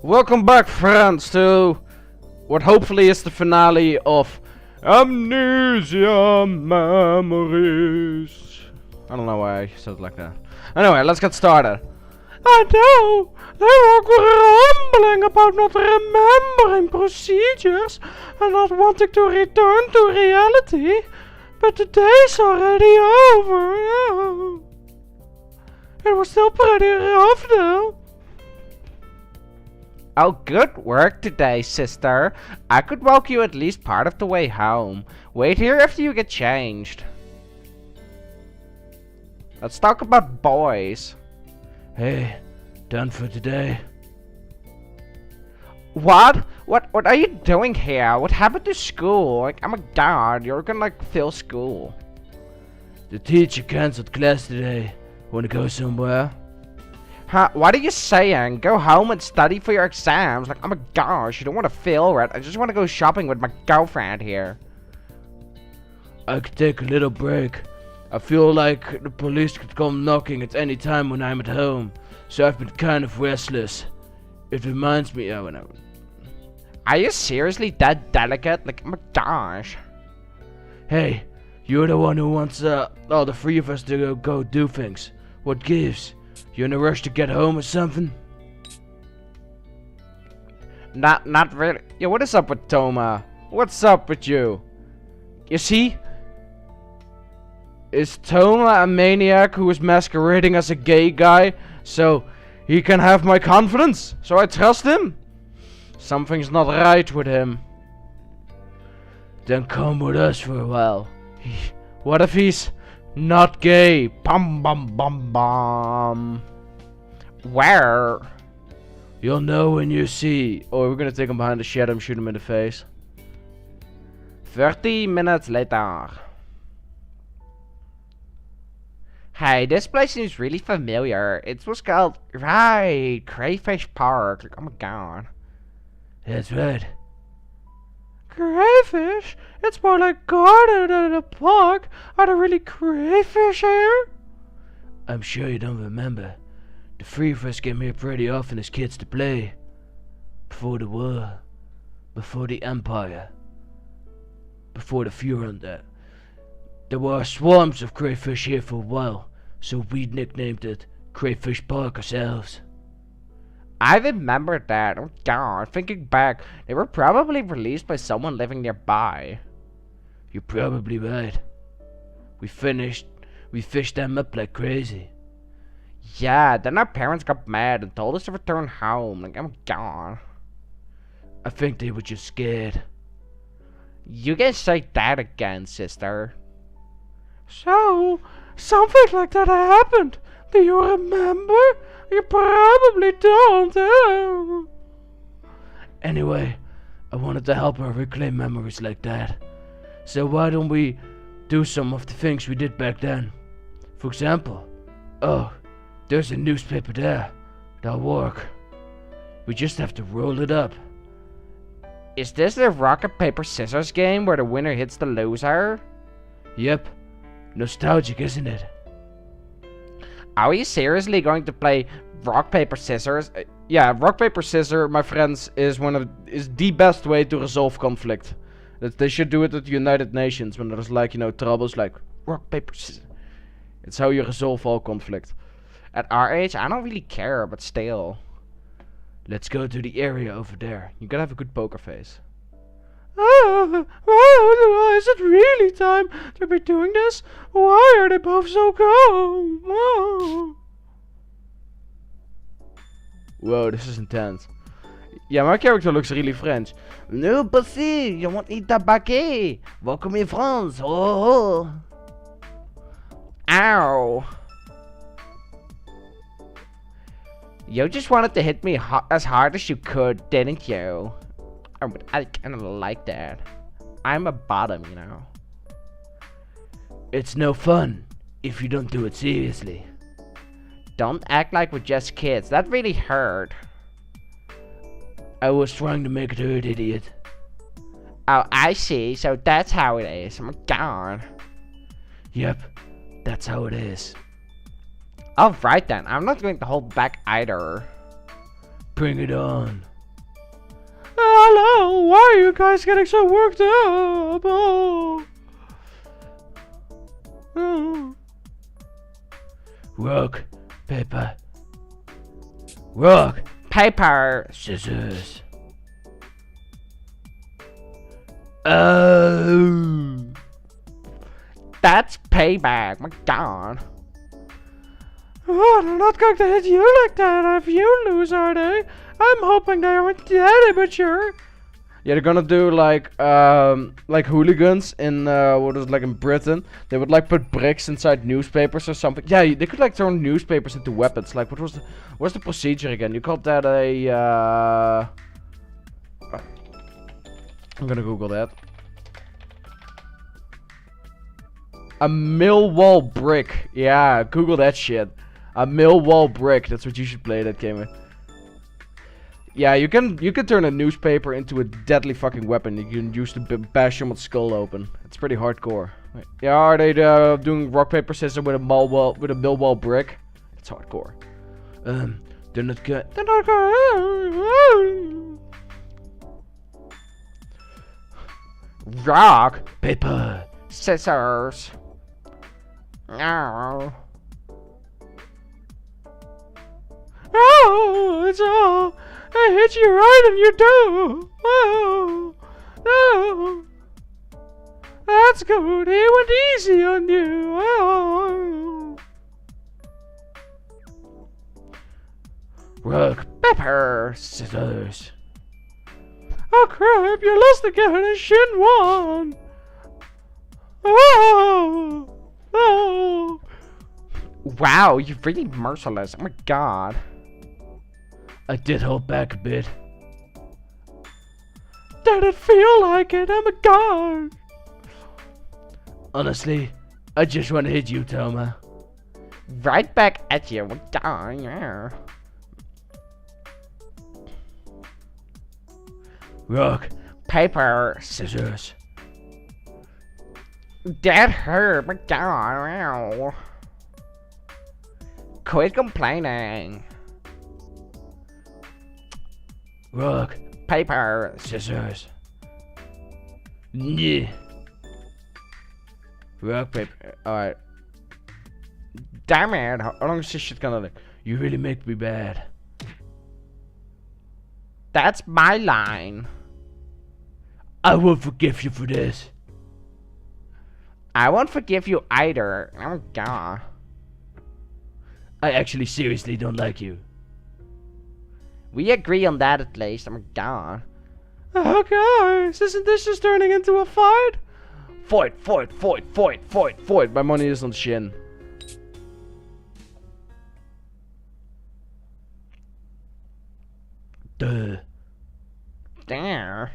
Welcome back, friends, to what hopefully is the finale of Amnesia Memories. I don't know why I said it like that. Anyway, let's get started. I know, they were grumbling about not remembering procedures and not wanting to return to reality, but the day's already over. Oh. It was still pretty rough though. Oh, good work today, sister. I could walk you at least part of the way home. Wait here after you get changed. Let's talk about boys. Hey, done for today. What? What are you doing here? What happened to school? Like, oh my god, you're gonna fail school. The teacher cancelled class today. Wanna go somewhere? Huh? What are you saying? Go home and study for your exams. Like, oh my gosh, you don't want to fail, right? I just want to go shopping with my girlfriend here. I could take a little break. I feel like the police could come knocking at any time when I'm at home. So I've been kind of restless. It reminds me of whenever. Are you seriously that delicate? Like, oh my gosh. Hey, you're the one who wants all the three of us to go do things. What gives? You in a rush to get home or something? Not really. Yeah, what is up with Toma? What's up with you? You see? Is Toma a maniac who is masquerading as a gay guy so he can have my confidence? So I trust him? Something's not right with him. Then come with us for a while. What if he's not gay? Bum bum bum bum. Where? You'll know when you see. Oh, we're gonna take him behind the shed and shoot him in the face. 30 minutes later. Hey, this place seems really familiar. It was called, right, Crayfish Park. Like, oh my god. That's right. Crayfish? It's more like garden than a park. Are there really crayfish here? I'm sure you don't remember. The three of us came here pretty often as kids to play. Before the war. Before the Empire. Before the Furon there. There were swarms of crayfish here for a while, so we nicknamed it Crayfish Park ourselves. I remember that. Oh god, thinking back, they were probably released by someone living nearby. You're probably right. We fished them up like crazy. Yeah, then our parents got mad and told us to return home. Like, oh my god. I think they were just scared. You can say that again, sister. So, something like that happened. Do you remember? You probably don't. Anyway, I wanted to help her reclaim memories like that. So why don't we do some of the things we did back then? For example, oh, there's a newspaper there. That'll work. We just have to roll it up. Is this the rock, paper, scissors game where the winner hits the loser? Yep. Nostalgic, isn't it? Are we seriously going to play rock, paper, scissors? Yeah, rock, paper, scissors, my friends, is the best way to resolve conflict. That they should do it at the United Nations when there's like, you know, troubles like rock, paper, scissors. It's how you resolve all conflict. At our age, I don't really care, but still. Let's go to the area over there. You gotta have a good poker face. Is it really time to be doing this? Why are they both so calm? Whoa, this is intense. Yeah, my character looks really French. No, pussy, you won't eat that baguette. Welcome in France. Oh. Ow. You just wanted to hit me as hard as you could, didn't you? I kinda like that. I'm a bottom, you know. It's no fun if you don't do it seriously. Don't act like we're just kids. That really hurt. I was trying to make it hurt, idiot. Oh, I see. So that's how it is. Oh my god. Yep, that's how it is. Alright then, I'm not going to hold back either. Bring it on. Hello, why are you guys getting so worked up? Oh. Oh. Rock, paper. Rock, paper, scissors. Oh. That's payback, my god. Oh, they're not going to hit you like that if you lose, are they? I'm hoping they aren't that immature. Yeah, they're gonna do like hooligans in what is it, like in Britain. They would like put bricks inside newspapers or something. Yeah, they could like turn newspapers into weapons. Like what's the procedure again? You called that a I'm gonna Google that. A mill wall brick. Yeah, Google that shit. A mill wall brick. That's what you should play that game with. Yeah, you can turn a newspaper into a deadly fucking weapon. You can use to bash someone's skull open. It's pretty hardcore. Yeah, are they doing rock paper scissors with a mill wall brick? It's hardcore. They're not good. They're not good. Rock paper scissors. No. Oh, it's all. I hit you right and you do. Oh, no. That's good. He went easy on you. Oh. Rock, paper, scissors. Oh crap! You lost again and Shin won. Oh. Oh. Wow, you're really merciless. Oh my god. I did hold back a bit. Did it feel like it? Oh my god. Honestly, I just want to hit you, Toma. Right back at you. Yeah. Rock, paper, scissors. That hurt. My god. Quit complaining. Rock, paper, scissors. Yeah. Rock, paper. Alright. Damn it. How long is this shit gonna look? You really make me bad. That's my line. I won't forgive you for this. I won't forgive you either. Oh god. I actually seriously don't like you. We agree on that at least. Oh my god. Oh guys, isn't this just turning into a fight? Fight. My money is on Shin. Duh. There.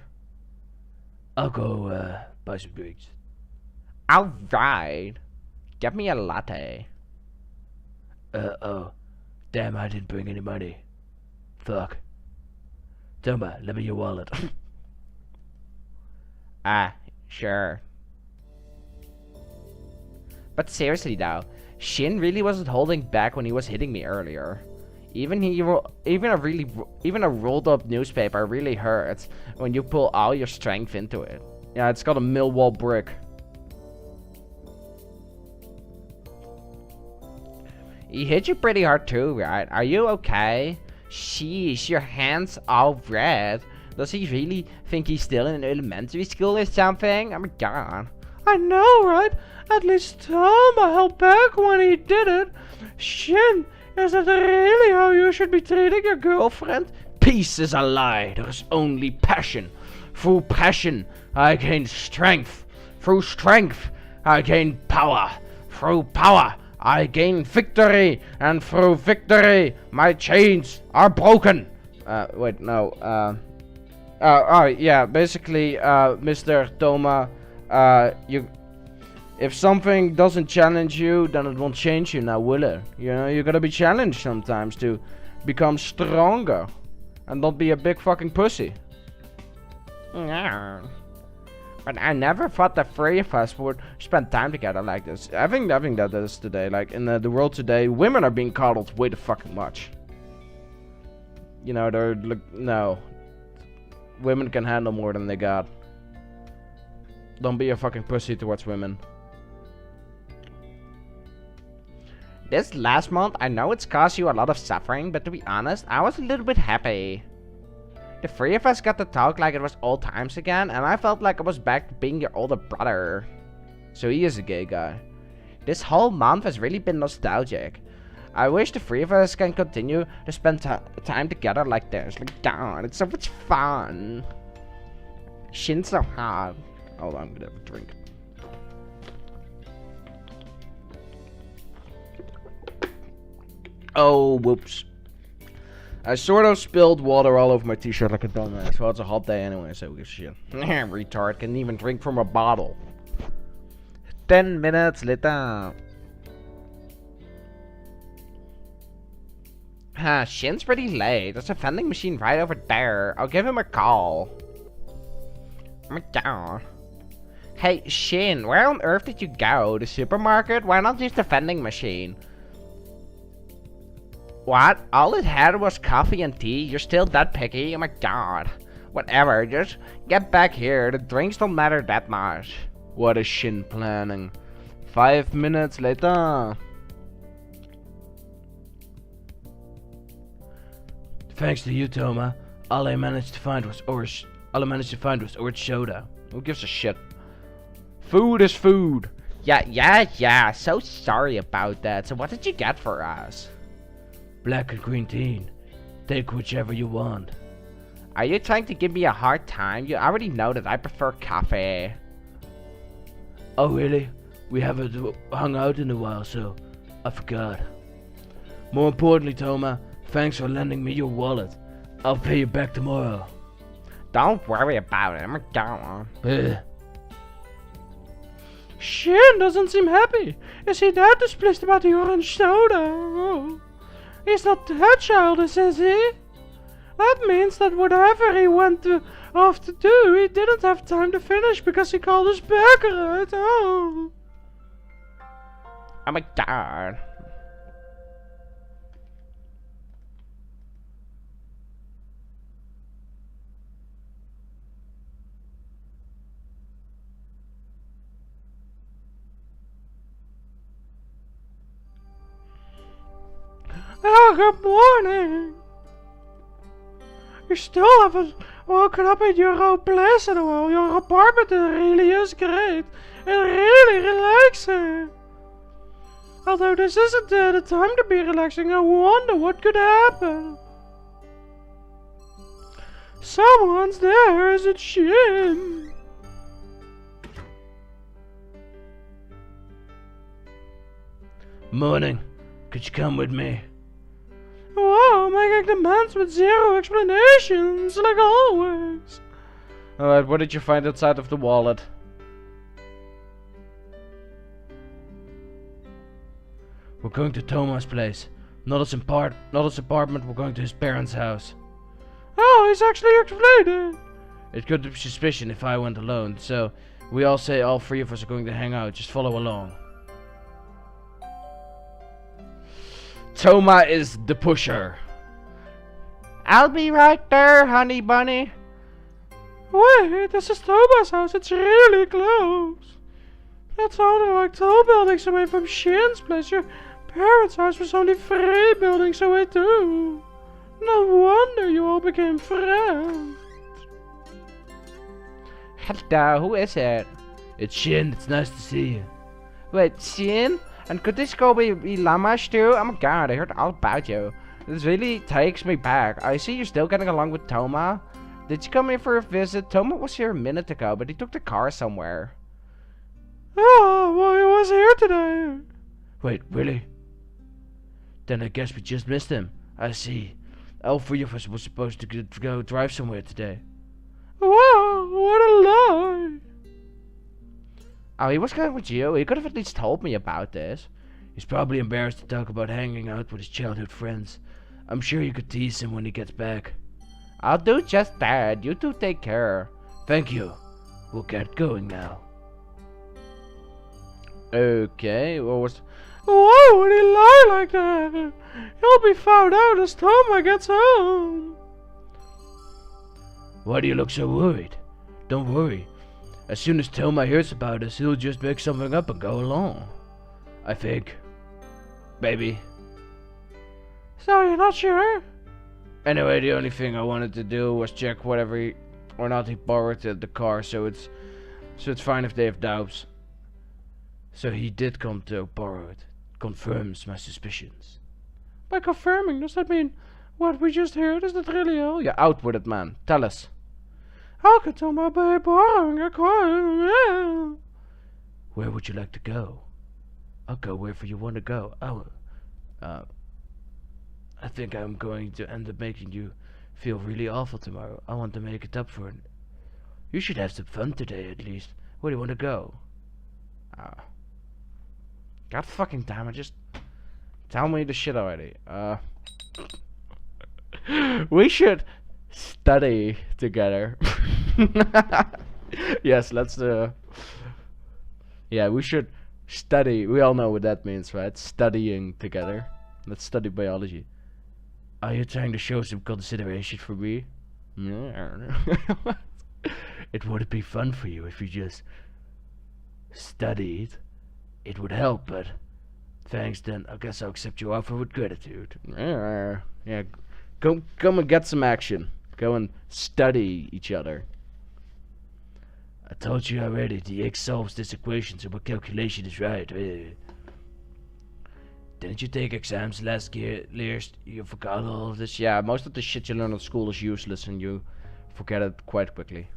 I'll go buy some drinks. Alright. Get me a latte. Oh. Damn, I didn't bring any money. Fuck. Toma, let me your wallet. Sure. But seriously though, Shin really wasn't holding back when he was hitting me earlier. Even a rolled up newspaper really hurts when you pull all your strength into it. Yeah, it's got a Millwall brick. He hit you pretty hard too, right? Are you okay? Sheesh, your hand's all red. Does he really think he's still in elementary school or something? Oh my god. I know, right? At least Toma held back when he did it. Shin, is that really how you should be treating your girlfriend? Peace is a lie. There is only passion. Through passion, I gain strength. Through strength, I gain power. Through power, I gain victory. And through victory, my chains are broken. Wait, no. Yeah, basically, Mr. Toma, if something doesn't challenge you, then it won't change you now, will it? You know, you gotta be challenged sometimes to become stronger. And not be a big fucking pussy. Yeah. But I never thought the three of us would spend time together like this. I think that is today. Like, in the world today, women are being coddled way too fucking much. You know, they're, like, no. Women can handle more than they got. Don't be a fucking pussy towards women. This last month, I know it's caused you a lot of suffering, but to be honest, I was a little bit happy. The three of us got to talk like it was old times again, and I felt like I was back to being your older brother. So he is a gay guy. This whole month has really been nostalgic. I wish the three of us can continue to spend time together like this. Like, darn, it's so much fun. Shin's so hard. Hold on, I'm gonna have a drink. Oh, whoops. I sort of spilled water all over my t-shirt like a dumbass. Well, it's a hot day anyway, so who gives a shit. Retard can even drink from a bottle. 10 minutes later. Shin's pretty late. There's a vending machine right over there. I'll give him a call. Oh my god. Hey, Shin, where on earth did you go? The supermarket? Why not use the vending machine? What? All it had was coffee and tea? You're still that picky? Oh my god. Whatever, just get back here. The drinks don't matter that much. What is Shin planning? 5 minutes later. Thanks to you, Toma. All I managed to find was orange soda. Who gives a shit? Food is food. Yeah. So sorry about that. So what did you get for us? Black and green tea. Take whichever you want. Are you trying to give me a hard time? You already know that I prefer coffee. Oh really? We haven't hung out in a while, so I forgot. More importantly, Toma, thanks for lending me your wallet. I'll pay you back tomorrow. Don't worry about it. I'm gone. Shin doesn't seem happy. Is he that displeased about the orange soda? Oh. He's not that childish, is he? That means that whatever he went off to do, he didn't have time to finish because he called his backer out. Oh. Oh my god. Oh, good morning. You still haven't woken up in your own place in a while. Your apartment really is great and really relaxing. Although this isn't the time to be relaxing, I wonder what could happen. Someone's there, is it Shin? Morning. Could you come with me? Wow, making demands with zero explanations, like always. Alright, what did you find inside of the wallet? We're going to Toma's place. Not his apartment, we're going to his parents' house. Oh, he's actually explained it. It could be suspicion if I went alone, so we all say all three of us are going to hang out. Just follow along. Toma is the pusher. I'll be right there, honey bunny. Wait, this is Toma's house. It's really close. That sounded like 2 buildings away from Shin's place. Your parents' house was only 3 buildings away too. No wonder you all became friends. Hello, who is it? It's Shin. It's nice to see you. Wait, Shin? And could this girl be Lamash too? Oh my god, I heard all about you. This really takes me back. I see you're still getting along with Toma. Did you come here for a visit? Toma was here a minute ago, but he took the car somewhere. Oh, well, he was here today. Wait, really? Then I guess we just missed him. I see. All 3 of us were supposed to go drive somewhere today. Wow, what a lie. Oh, he was going with you. He could have at least told me about this. He's probably embarrassed to talk about hanging out with his childhood friends. I'm sure you could tease him when he gets back. I'll do just that. You two take care. Thank you. We'll get going now. Okay, what was... Why would he lie like that? He'll be found out as Toma gets home. Why do you look so worried? Don't worry. As soon as Toma hears about us, he'll just make something up and go along. I think. Maybe. So you're not sure? Anyway, the only thing I wanted to do was check whether or not he borrowed the car, so it's fine if they have doubts. So he did come to borrow it. Confirms my suspicions. By confirming, does that mean what we just heard? Is that really all? Yeah, out with it, man. Tell us. How could Toma be borrowing a car? Where would you like to go? I'll go wherever you want to go. I think I'm going to end up making you feel really awful tomorrow. I want to make it up for it. You should have some fun today, at least. Where do you want to go? God fucking damn it, just tell me the shit already. We should study together. Yes, let's yeah, we should study. We all know what that means, right? Studying together. Let's study biology. Are you trying to show some consideration for me? It would be fun for you if you just studied. It would help, but thanks then. I guess I'll accept your offer with gratitude. Yeah, go and get some action. Go and study each other. I told you already, the X solves this equation, so my calculation is right. Didn't you take exams last year? You forgot all of this? Yeah, most of the shit you learn at school is useless and you forget it quite quickly.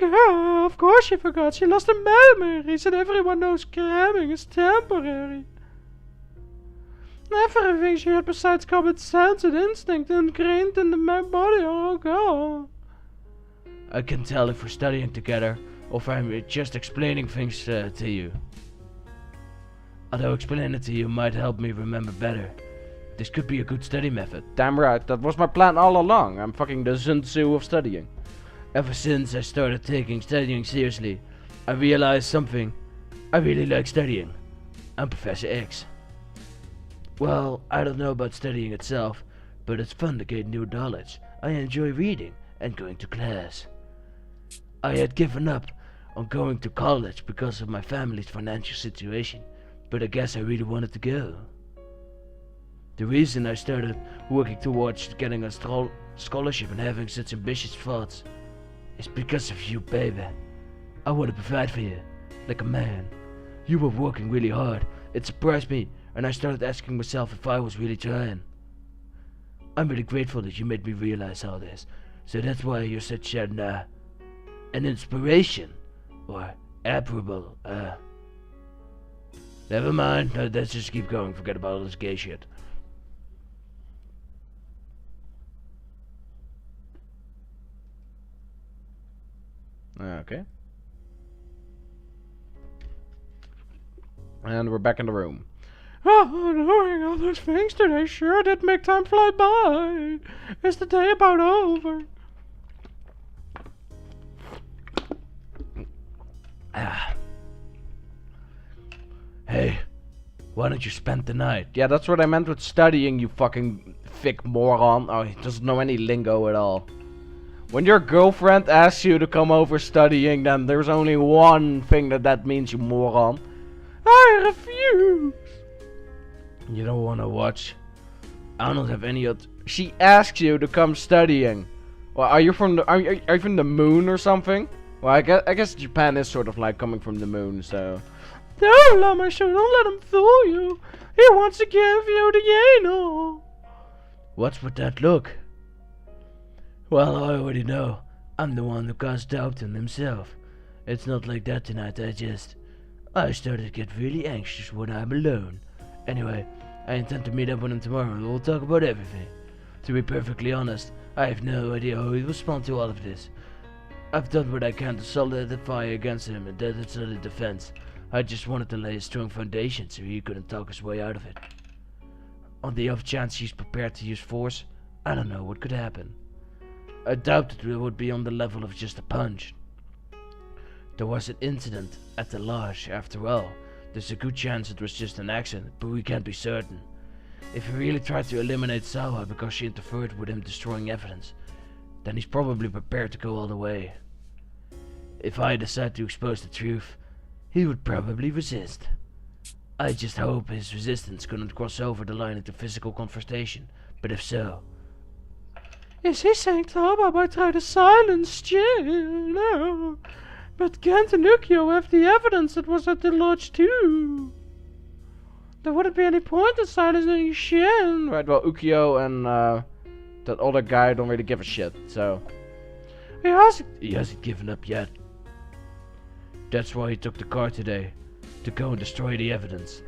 Yeah, of course she forgot. She lost her memories and everyone knows cramming is temporary. Everything she had besides common sense and instinct ingrained in my body are all gone. I can tell if we're studying together or if I'm just explaining things to you. Although explaining it to you might help me remember better. This could be a good study method. Damn right, that was my plan all along. I'm fucking the Sun Tzu of studying. Ever since I started taking studying seriously, I realized something. I really like studying. I'm Professor X. Well, I don't know about studying itself, but it's fun to gain new knowledge. I enjoy reading and going to class. I had given up on going to college because of my family's financial situation, but I guess I really wanted to go. The reason I started working towards getting a scholarship and having such ambitious thoughts is because of you, baby. I want to provide for you, like a man. You were working really hard. It surprised me, and I started asking myself if I was really trying. I'm really grateful that you made me realize all this, so that's why you're such an inspiration, or admirable, Never mind, let's just keep going, forget about all this gay shit. Okay. And we're back in the room. Oh, doing all those things today sure did make time fly by. Is the day about over? Hey, why don't you spend the night? Yeah, that's what I meant with studying, you fucking thick moron. Oh, he doesn't know any lingo at all. When your girlfriend asks you to come over studying, then there's only one thing that means, you moron. I refuse. You don't want to watch? I don't have any other... She asks you to come studying. Well, are you from the moon or something? Well, I guess Japan is sort of like coming from the moon, so... Don't let him fool you. He wants to give you the anal. What's with that look? Well, I already know. I'm the one who caused doubt in himself. It's not like that tonight, I started to get really anxious when I'm alone. Anyway, I intend to meet up with him tomorrow and we'll talk about everything. To be perfectly honest, I have no idea how he'll respond to all of this. I've done what I can to solidify against him, and that it's not a defense. I just wanted to lay a strong foundation so he couldn't talk his way out of it. On the off chance he's prepared to use force, I don't know what could happen. I doubt it would be on the level of just a punch. There was an incident at the lodge after all. There's a good chance it was just an accident, but we can't be certain. If he really tried to eliminate Sawa because she interfered with him destroying evidence, then he's probably prepared to go all the way. If I decide to expose the truth, he would probably resist. I just hope his resistance couldn't cross over the line into physical confrontation, but if so... Is he saying Toma might try to silence Shin? No. But Kent and Ukyo have the evidence that was at the lodge too. There wouldn't be any point in silencing Shin. Right, well, Ukyo and that other guy don't really give a shit, so... He hasn't given up yet. That's why he took the car today, to go and destroy the evidence.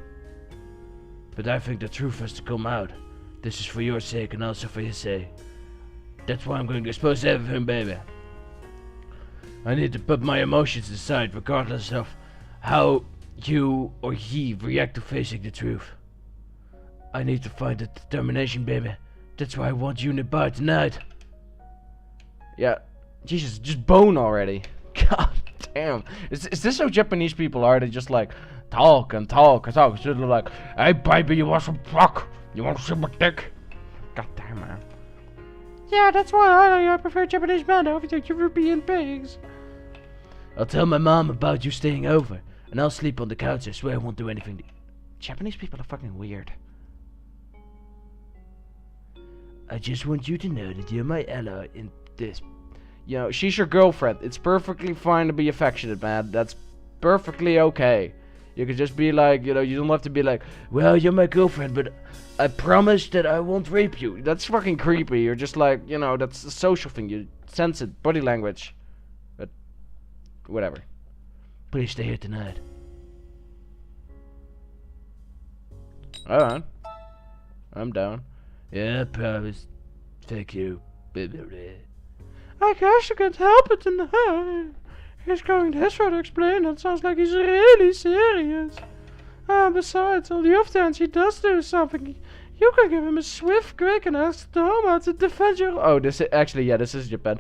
But I think the truth has to come out. This is for your sake and also for his sake. That's why I'm going to expose everything, baby. I need to put my emotions aside, regardless of how you or he react to facing the truth. I need to find the determination, baby. That's why I want you nearby tonight. Yeah, Jesus, just bone already. God damn. Is this how Japanese people are? They just like talk and talk and talk. So they're like, hey baby, you want some fuck? You want to see my dick? God damn, man. Yeah, that's why I prefer Japanese men over the European pigs. I'll tell my mom about you staying over, and I'll sleep on the couch. I swear I won't do anything. Japanese people are fucking weird. I just want you to know that you're my ally in this. You know, she's your girlfriend. It's perfectly fine to be affectionate, man. That's perfectly okay. You could just be like, you know, you don't have to be like, well, you're my girlfriend, but I promise that I won't rape you. That's fucking creepy. You're just like, you know, that's a social thing. You sense it. Body language. But, whatever. Please stay here tonight. Alright. I'm down. Yeah, promise. Thank you. I guess you can't help it tonight. He's going this way to explain. That sounds like he's really serious. Besides, on the off chance he does do something, you can give him a swift quick and ask Toma to defend your... Oh, this is... Actually, yeah, this is Japan.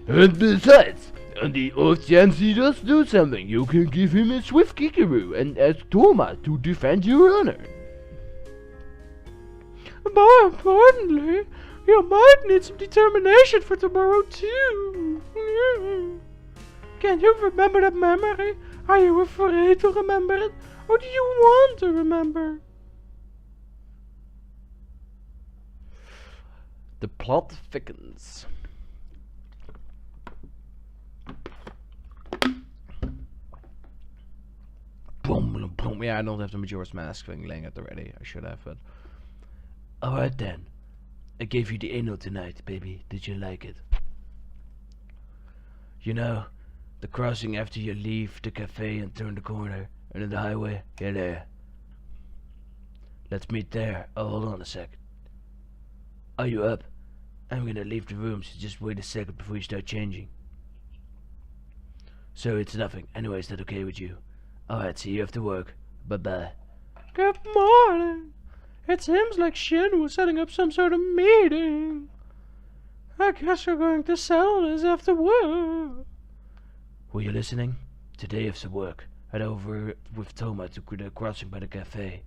And besides, on the off chance he does do something, you can give him a swift kickaroo and ask Toma to defend your honor. More importantly, you might need some determination for tomorrow too. Can you remember that memory? Are you afraid to remember it? Or do you want to remember? The plot thickens. Boom, boom. Yeah, I don't have the Majora's Mask thing laying at the ready. I should have, but... Alright then. I gave you the anal tonight, baby. Did you like it? You know, the crossing after you leave the cafe and turn the corner, and in the highway, yeah, there. Let's meet there. Oh, hold on a sec. Are you up? I'm gonna leave the room, so just wait a second before you start changing. So it's nothing. Anyway, is that okay with you? Alright, see you after work. Bye-bye. Good morning. It seems like Shin was setting up some sort of meeting. I guess we're going to settle this after work. Were you listening? Today after work, head over with Toma to the crossing by the cafe.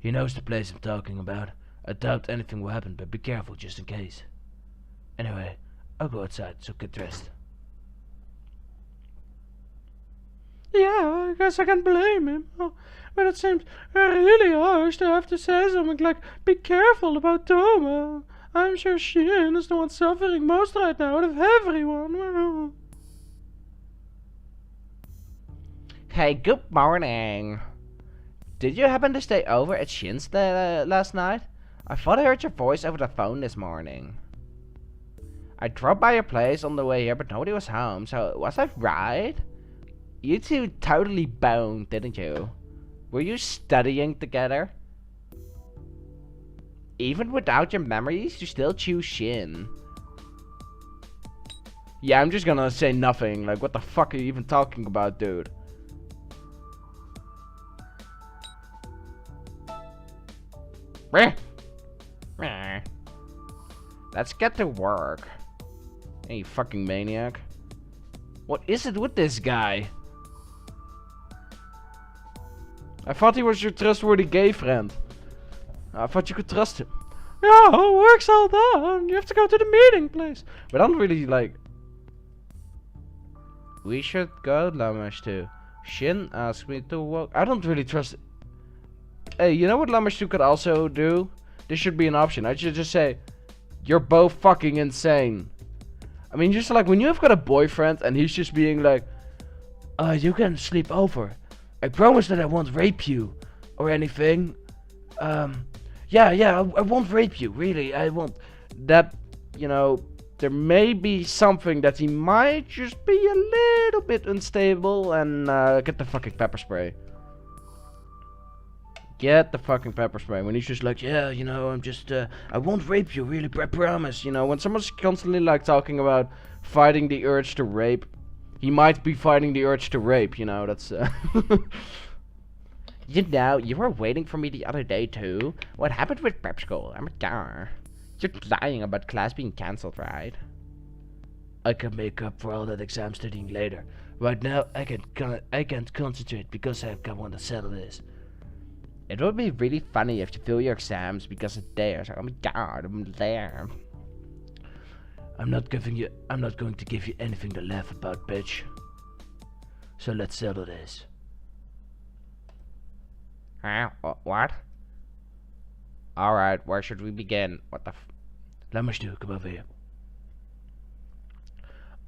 He knows the place I'm talking about. I doubt anything will happen, but be careful just in case. Anyway, I'll go outside, so get dressed. Yeah, I guess I can blame him. Oh, but it seems really harsh to have to say something like, be careful about Toma. I'm sure Shin is the one suffering most right now out of everyone. Hey, good morning. Did you happen to stay over at Shin's last night? I thought I heard your voice over the phone this morning. I dropped by your place on the way here, but nobody was home, so was I right? You two totally boned, didn't you? Were you studying together? Even without your memories, you still choose Shin. Yeah, I'm just gonna say nothing. Like, what the fuck are you even talking about, dude? Let's get to work. Hey, you fucking maniac. What is it with this guy? I thought he was your trustworthy gay friend. I thought you could trust him. Yeah, work's all done. You have to go to the meeting place. But I don't really like... We should go, Lamash, too. Shin asked me to walk. I don't really trust... Hey, you know what Lamash 2 could also do? This should be an option. I should just say, you're both fucking insane. I mean, just like when you have got a boyfriend and he's just being like, you can sleep over. I promise that I won't rape you or anything. Yeah, I won't rape you, really. I won't. That, you know, there may be something that he might just be a little bit unstable and get the fucking pepper spray. Get the fucking pepper spray. When he's just like, yeah, you know, I'm just, I won't rape you, really, I promise. You know, when someone's constantly like talking about fighting the urge to rape, he might be fighting the urge to rape, you know, that's, You know, you were waiting for me the other day too. What happened with prep school? I'm a gar. You're lying about class being cancelled, right? I can make up for all that exam studying later. Right now, I can't concentrate because I want to settle this. It would be really funny if you fail your exams because of theirs. Oh my god, I'm there. I'm not going to give you anything to laugh about, bitch. So let's settle this. What? Alright, where should we begin? What the f... Lammerstu, come over here.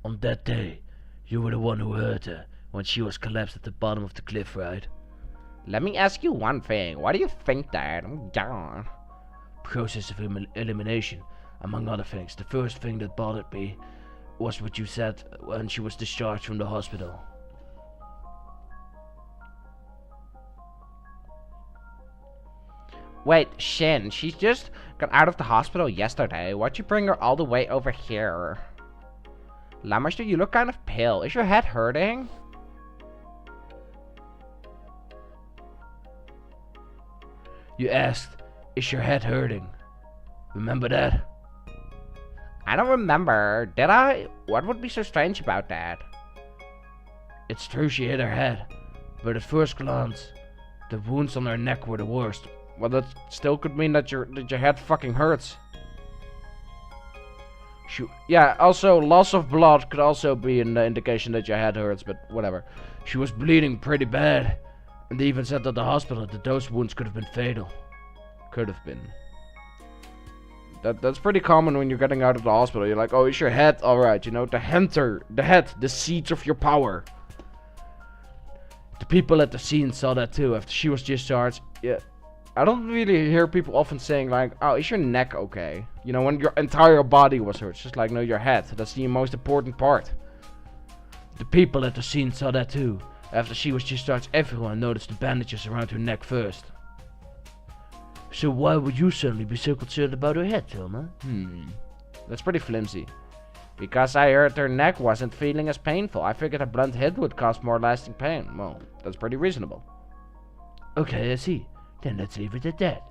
On that day, you were the one who hurt her when she was collapsed at the bottom of the cliff, right? Let me ask you one thing. Why do you think that? Oh god. Process of elimination, among other things. The first thing that bothered me was what you said when she was discharged from the hospital. Wait, Shin, she just got out of the hospital yesterday. Why'd you bring her all the way over here? Lammerster, you look kind of pale. Is your head hurting? You asked, is your head hurting? Remember that? I don't remember. Did I? What would be so strange about that? It's true she hit her head, but at first glance, the wounds on her neck were the worst. Well, that still could mean that your head fucking hurts. Yeah, also, loss of blood could also be an indication that your head hurts, but whatever. She was bleeding pretty bad, and they even said at the hospital that those wounds could have been fatal. Could have been. That's pretty common when you're getting out of the hospital. You're like, oh, is your head alright? You know, the head, the seeds of your power. The people at the scene saw that too after she was discharged. Yeah. I don't really hear people often saying like, oh, is your neck okay? You know, when your entire body was hurt. It's just like, no, your head. That's the most important part. The people at the scene saw that too. After she was discharged, everyone noticed the bandages around her neck first. So why would you suddenly be so concerned about her head, Thelma? That's pretty flimsy. Because I heard her neck wasn't feeling as painful. I figured a blunt hit would cause more lasting pain. Well, that's pretty reasonable. Okay, I see. Then let's leave it at that.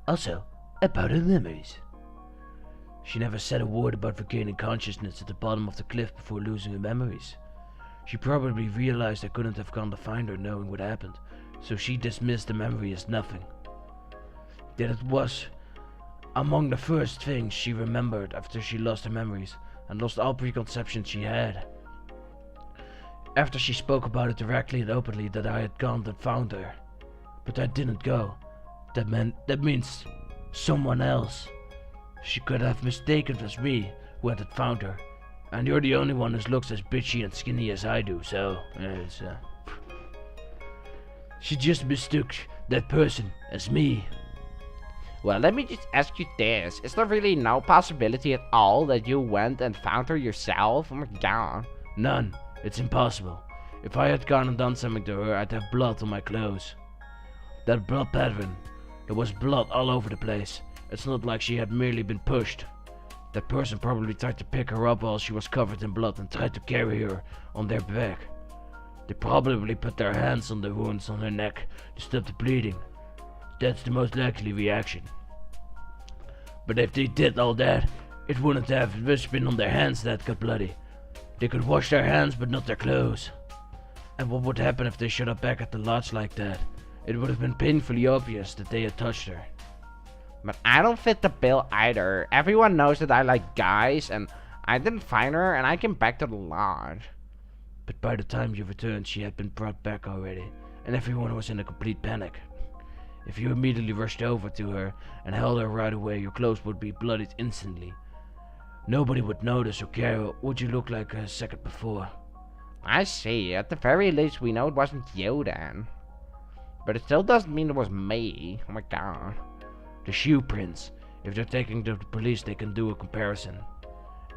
Also, about her memories. She never said a word about regaining consciousness at the bottom of the cliff before losing her memories. She probably realized I couldn't have gone to find her knowing what happened, so she dismissed the memory as nothing. That it was among the first things she remembered after she lost her memories and lost all preconceptions she had. After she spoke about it directly and openly that I had gone and found her. But I didn't go. That means someone else. She could have mistaken as me who had found her. And you're the only one who looks as bitchy and skinny as I do, so it's she just mistook that person as me. Well, let me just ask you this. Is there really no possibility at all that you went and found her yourself? Oh my god. None. It's impossible. If I had gone and done something to her, I'd have blood on my clothes. That blood pattern. There was blood all over the place. It's not like she had merely been pushed. That person probably tried to pick her up while she was covered in blood and tried to carry her on their back. They probably put their hands on the wounds on her neck to stop the bleeding. That's the most likely reaction. But if they did all that, it wouldn't have just been on their hands that got bloody. They could wash their hands but not their clothes. And what would happen if they showed up back at the lodge like that? It would have been painfully obvious that they had touched her. But I don't fit the bill either. Everyone knows that I like guys, and I didn't find her, and I came back to the lodge. But by the time you returned, she had been brought back already, and everyone was in a complete panic. If you immediately rushed over to her and held her right away, your clothes would be bloodied instantly. Nobody would notice or care what you looked like a second before. I see. At the very least, we know it wasn't you then. But it still doesn't mean it was me. Oh my god. The shoe prints. If they're taking to the police, they can do a comparison.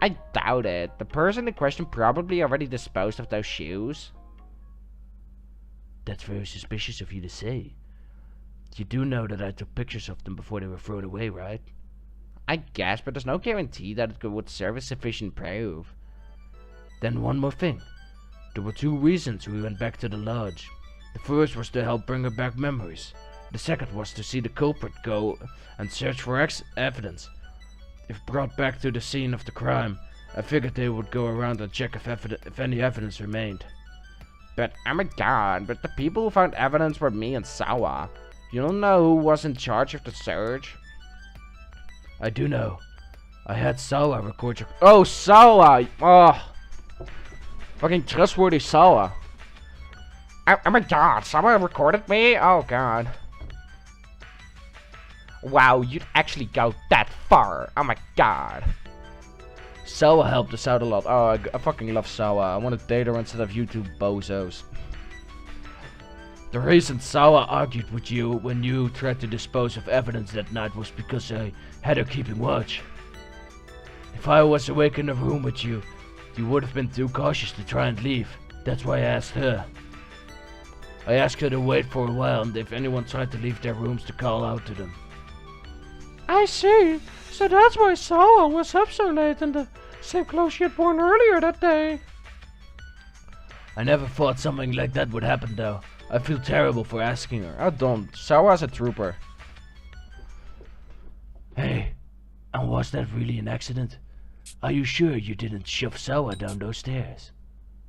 I doubt it. The person in question probably already disposed of those shoes. That's very suspicious of you to say. You do know that I took pictures of them before they were thrown away, right? I guess, but there's no guarantee that it would serve as sufficient proof. Then one more thing. There were 2 reasons we went back to the lodge. The first was to help bring her back memories. The second was to see the culprit go and search for evidence. If brought back to the scene of the crime, I figured they would go around and check if any evidence remained. But, oh my god, but the people who found evidence were me and Sawa. You don't know who was in charge of the search? I do know. I had Sawa record your... Oh, Sawa! Oh! Fucking trustworthy Sawa. Oh my god, Sawa recorded me? Oh god. Wow, you'd actually go that far. Oh my god. Sawa helped us out a lot. Oh, I fucking love Sawa. I want to date her instead of you 2 bozos. The reason Sawa argued with you when you tried to dispose of evidence that night was because I had her keeping watch. If I was awake in the room with you, you would have been too cautious to try and leave. That's why I asked her. I asked her to wait for a while, and if anyone tried to leave their rooms, to call out to them. I see. So that's why Sawa was up so late in the same clothes she had worn earlier that day. I never thought something like that would happen, though. I feel terrible for asking her. Oh, don't. Sawa's a trooper. Hey, and was that really an accident? Are you sure you didn't shove Sawa down those stairs?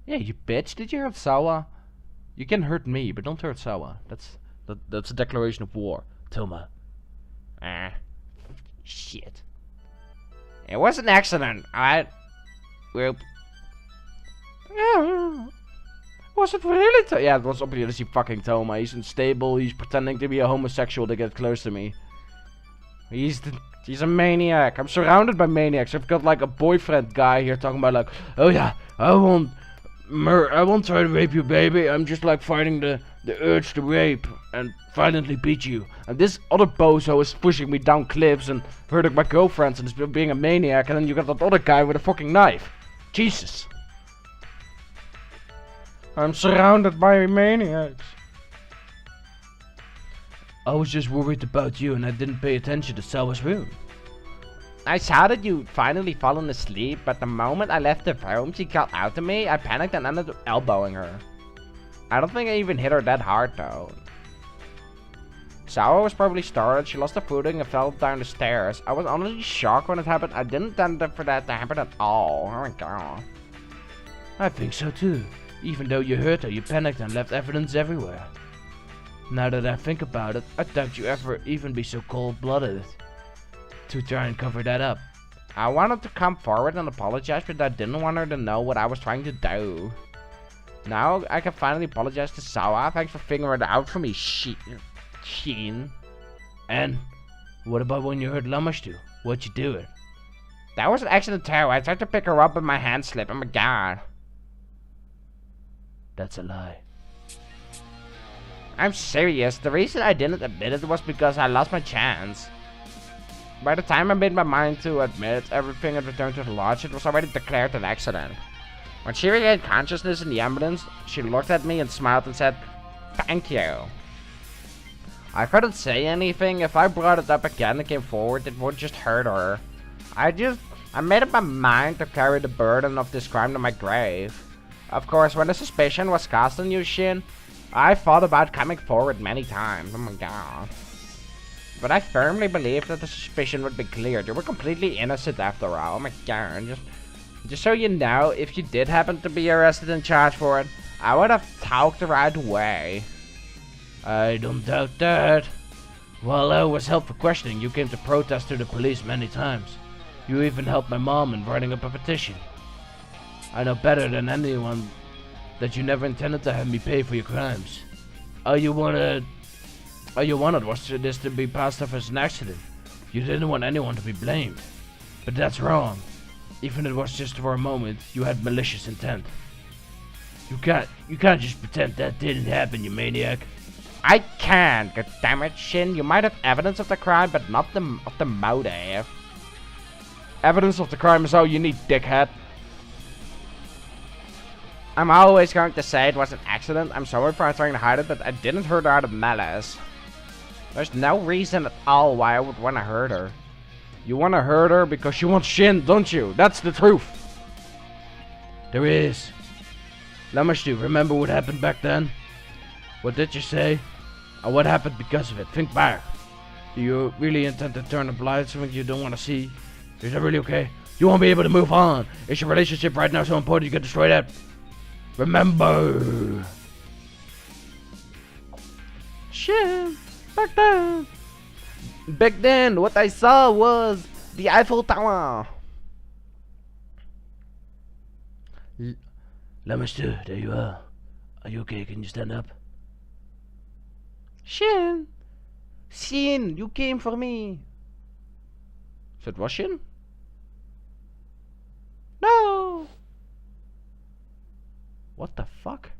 Yeah, you bitch. Did you hurt Sawa? You can hurt me, but don't hurt Sawa. That's a declaration of war. Toma. Ah. Shit. It was an accident, alright? Whoop. Yeah. Was it really? Yeah, it was obviously fucking Toma. He's unstable. He's pretending to be a homosexual to get close to me. He's a maniac. I'm surrounded by maniacs. I've got like a boyfriend guy here talking about like, oh yeah, I won't try to rape you, baby. I'm just like fighting the urge to rape and violently beat you. And this other bozo is pushing me down cliffs and hurting my girlfriends and is being a maniac. And then you got that other guy with a fucking knife. Jesus. I'm surrounded by maniacs. I was just worried about you and I didn't pay attention to Sawa's room. I saw that you'd finally fallen asleep, but the moment I left the room, she called out to me. I panicked and ended up elbowing her. I don't think I even hit her that hard though. Sawa was probably startled. She lost her footing and fell down the stairs. I was honestly shocked when it happened. I didn't intend for that to happen at all. Oh my god. I think so too. Even though you hurt her, you panicked and left evidence everywhere. Now that I think about it, I doubt you ever even be so cold-blooded to try and cover that up. I wanted to come forward and apologize, but I didn't want her to know what I was trying to do. Now I can finally apologize to Sawa. Thanks for figuring it out for me, Sheen. And what about when you hurt Lamashtu? What'd you do it? That was an accident too. I tried to pick her up, but my hand slipped. Oh my god. That's a lie. I'm serious. The reason I didn't admit it was because I lost my chance. By the time I made my mind to admit everything had returned to the lodge, it was already declared an accident. When she regained consciousness in the ambulance, she looked at me and smiled and said, "Thank you." I couldn't say anything. If I brought it up again and came forward, it would just hurt her. I made up my mind to carry the burden of this crime to my grave. Of course, when the suspicion was cast on you, Shin, I thought about coming forward many times. Oh my god. But I firmly believed that the suspicion would be cleared. You were completely innocent after all. Oh my god. Just so you know, if you did happen to be arrested and charged for it, I would have talked the right way. I don't doubt that. While I was held for questioning, you came to protest to the police many times. You even helped my mom in writing up a petition. I know better than anyone that you never intended to have me pay for your crimes. All you wanted was this to be passed off as an accident. You didn't want anyone to be blamed. But that's wrong. Even if it was just for a moment, you had malicious intent. You can't just pretend that didn't happen, you maniac. I can't, goddammit, Shin. You might have evidence of the crime, but not of the motive. Evidence of the crime is all you need, dickhead. I'm always going to say it was an accident. I'm sorry for trying to hide it, but I didn't hurt her out of malice. There's no reason at all why I would want to hurt her. You want to hurt her because you want Shin, don't you? That's the truth. There is. Lamashtu, remember what happened back then? What did you say? And what happened because of it? Think back. Do you really intend to turn a blind something you don't want to see? Is that really okay? You won't be able to move on. Is your relationship right now so important you can destroy that? Remember. Shit. Back then, what I saw was the Eiffel Tower. Lamashtu, there you are. Are you okay? Can you stand up? Shin, you came for me. So it was Shin? No. What the fuck?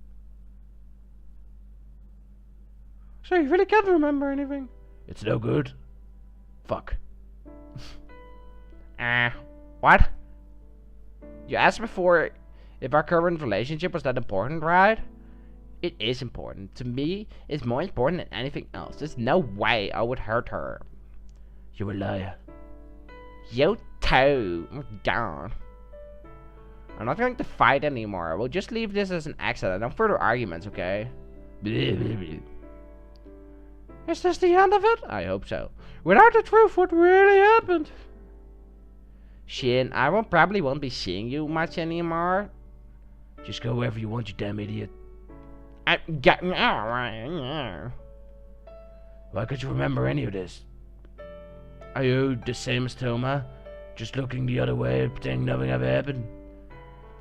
So you really can't remember anything? It's no good. Fuck. What? You asked before if our current relationship was that important, right? It is important. To me, it's more important than anything else. There's no way I would hurt her. You're a liar. You too. Oh, God. I'm not going to fight anymore. We'll just leave this as an accident. No further arguments, okay? Is this the end of it? I hope so. Without the truth, what really happened? Shin, I probably won't be seeing you much anymore. Just go wherever you want, you damn idiot. Why could you remember any of this? Are you the same as Toma? Just looking the other way, pretending nothing ever happened?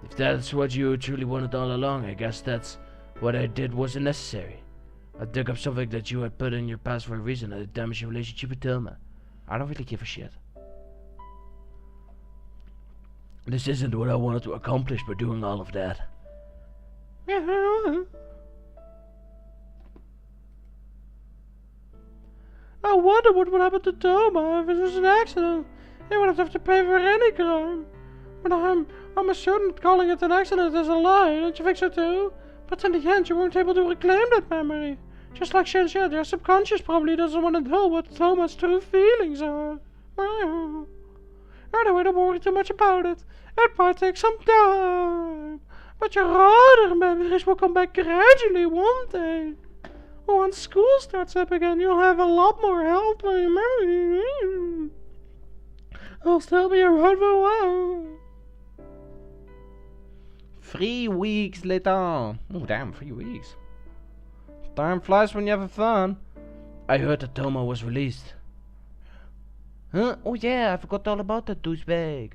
If that's what you truly wanted all along, I guess that's what I did wasn't necessary. I dug up something that you had put in your past for a reason, and it damaged your relationship with Toma. I don't really give a shit. This isn't what I wanted to accomplish by doing all of that. I wonder what would happen to Toma if it was an accident. He wouldn't have to pay for any crime. But I'm certain that calling it an accident is a lie, don't you think so too? But in the end you weren't able to reclaim that memory. Just like Shin said, your subconscious probably doesn't want to know what Toma's true feelings are. Anyway, don't worry too much about it. It might take some time. But your other memories will come back gradually one day. Once school starts up again, you'll have a lot more help on your memory. I'll still be around for a while. 3 weeks later. Oh damn, 3 weeks. Time flies when you're having fun. I heard that Toma was released. Huh? Oh yeah, I forgot all about that douchebag.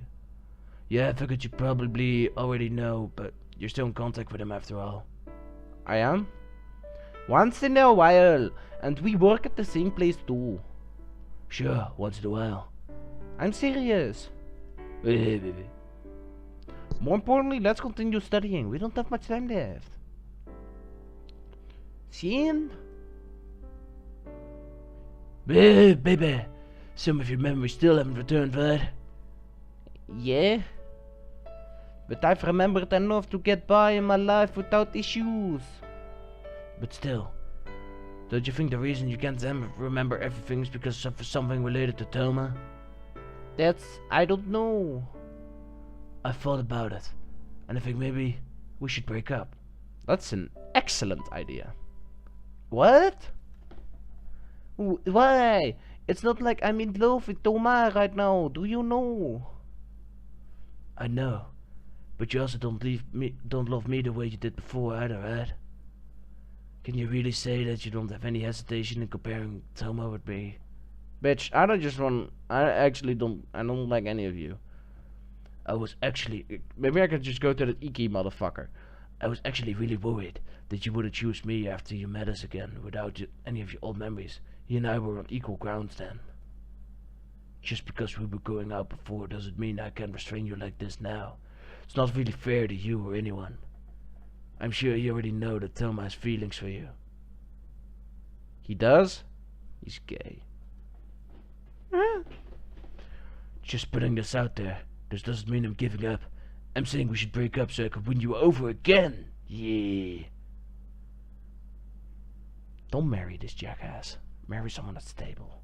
Yeah, I figured you probably already know, but you're still in contact with him after all. I am? Once in a while, and we work at the same place too. Sure, once in a while. I'm serious. More importantly, let's continue studying. We don't have much time left. Shin? Baby, some of your memories still haven't returned, right? Yeah. But I've remembered enough to get by in my life without issues. But still, don't you think the reason you can't remember everything is because of something related to Toma? I don't know. I thought about it, and I think maybe we should break up. That's an excellent idea. What? Why? It's not like I'm in love with Toma right now, do you know? I know, but you also don't love me the way you did before either, right? Can you really say that you don't have any hesitation in comparing Toma with me? Bitch, I don't like any of you. I was actually, Maybe I could just go to the Iki motherfucker. I was actually really worried that you wouldn't choose me after you met us again without any of your old memories. You and I were on equal grounds then. Just because we were going out before doesn't mean I can restrain you like this now. It's not really fair to you or anyone. I'm sure you already know that Toma has feelings for you. He does? He's gay. Huh? Just putting this out there. This doesn't mean I'm giving up. I'm saying we should break up so I can win you over again. Yeah. Don't marry this jackass. Marry someone that's stable.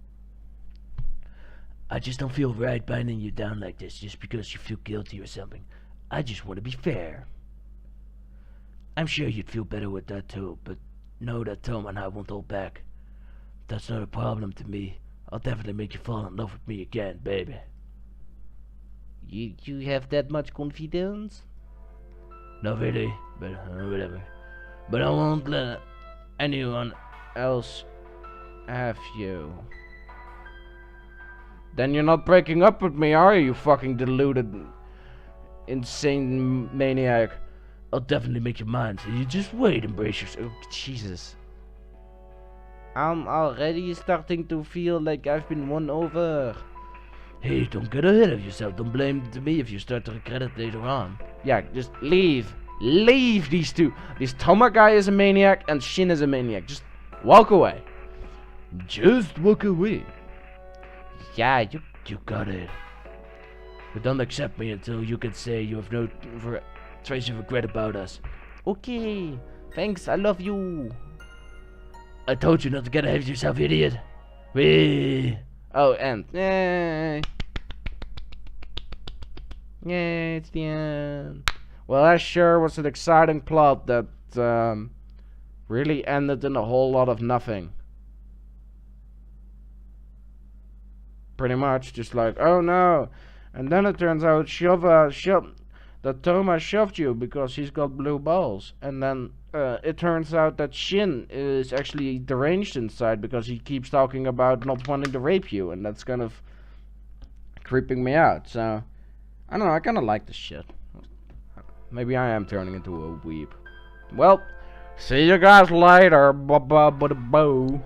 I just don't feel right binding you down like this just because you feel guilty or something. I just want to be fair. I'm sure you'd feel better with that too, but know that Toma and I won't hold back. That's not a problem to me. I'll definitely make you fall in love with me again, baby. You have that much confidence? Not really, but whatever. But I won't let anyone Else have you. Then you're not breaking up with me, are you fucking deluded, insane maniac? I'll definitely make you mine, so you just wait and brace yourself. Oh, Jesus. I'm already starting to feel like I've been won over. Hey, don't get ahead of yourself. Don't blame it to me if you start to regret it later on. Yeah, just leave. Leave these two. This Toma guy is a maniac and Shin is a maniac. Just walk away. Just walk away. Yeah, You got it. But don't accept me until you can say you have no trace of regret about us. Okay. Thanks, I love you. I told you not to get ahead of yourself, idiot. Wee. Oh, and yay. Yay, it's the end. Well, that sure was an exciting plot that really ended in a whole lot of nothing. Pretty much, just like, oh no. And then it turns out that Toma shoved you because he's got blue balls. And then it turns out that Shin is actually deranged inside because he keeps talking about not wanting to rape you. And that's kind of creeping me out. So, I don't know, I kind of like this shit. Maybe I am turning into a weeb. Well, see you guys later. Ba ba ba da boo.